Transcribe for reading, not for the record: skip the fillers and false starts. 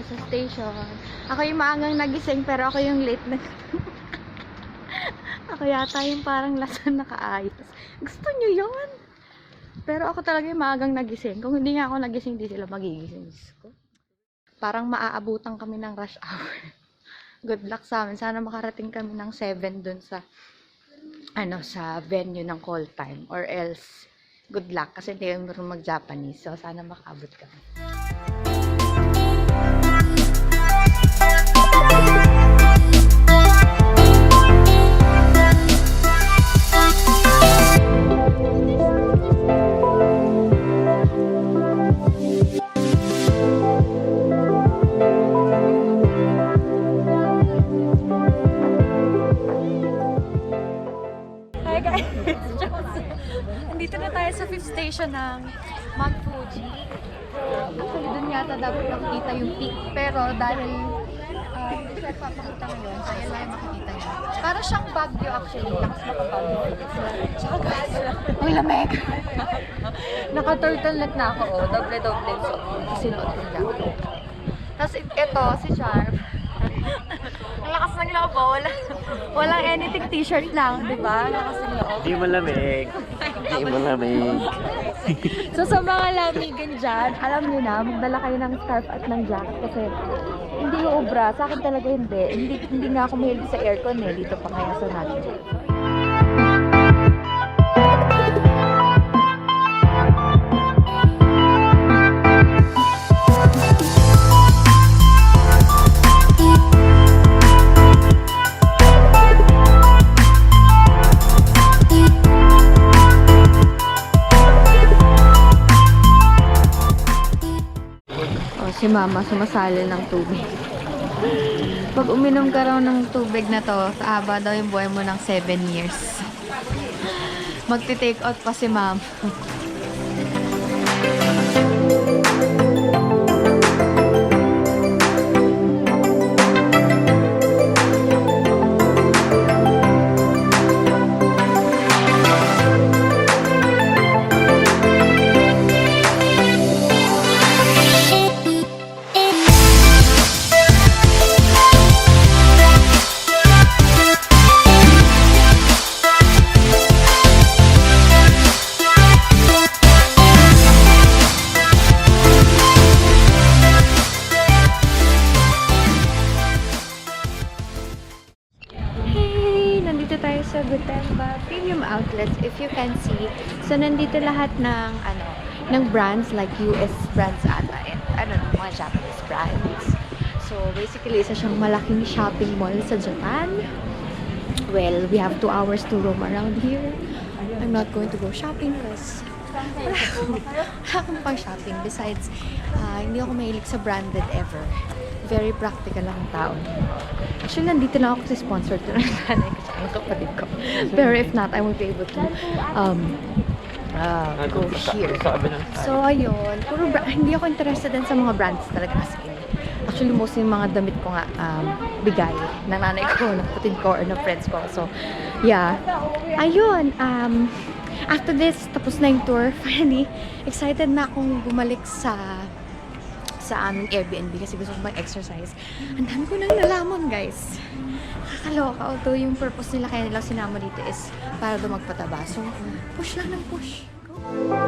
sa station. Ako yung maagang nagising pero ako yung late na. Ako yata yung parang lasang nakaayos. Gusto nyo yun? Pero ako talaga yung maagang nagising. Kung hindi nga ako nagising, di sila magigising. Parang maaabutan kami ng rush hour. Good luck sa amin. Sana makarating kami ng 7 dun sa sa venue ng call time. Or else, good luck. Kasi hindi kami marunong mag-Japanese. So, sana makaabot kami. Nandito na tayo sa 5th station ng Mount Fuji. Actually, dun yata dapat makikita yung peak. Pero dahil hindi siya papakita ngayon, so yan lang yung makikita niya. Para siyang Baguio actually. Lakas maka-Baguio. Tsaka guys, ang lamig! Naka-turtleneck na ako. Doble-doble. So, sinuot ko lang. Tapos ito, si Sharp. Ang lakas ng loob po. Walang anything t-shirt lang, di ba? Lakas ng loob. Hindi malamig. Hindi malamig. So sa mga lamigan dyan, alam niyo na, magdala kayo ng scarf at ng jacket kasi hindi ubra. Sa akin talaga hindi. Hindi nga ako mahilig sa aircon eh. Dito pa kaya sa natin. Si mama sumasali ng tubig. Pag uminom ka raw ng tubig na to, kaaba daw yung buhay mo ng 7 years. Magti-take out pa si mama. Premium outlets, if you can see. So, nandito lahat ng brands, like US brands ata, and I don't know, mga Japanese brands. So, basically, isa siyang malaking shopping mall sa Japan. Well, we have 2 hours to roam around here. I'm not going to go shopping because wala akong pang shopping. Besides, hindi ako mahilig sa branded ever. Very practical lang ang tao. Actually, nandito lang ako sa sponsor to ng nanay ko sa kapatid ko. Pero if not, I won't be able to go here. So, ayun. Puro hindi ako interested din sa mga brands talaga as in. Actually, most yung mga damit ko nga bigay ng nanay ko, ng kapatid ko, or ng friends ko. So, yeah. Ayun. After this, tapos na yung tour. Finally, excited na akong bumalik sa aming Airbnb kasi gusto ko mag-exercise. Ang dami ko nang nalaman, guys. Nakakaloka. Although yung purpose nila kaya nila sinama dito is para daw magpataba. So, push lang ng push. Go!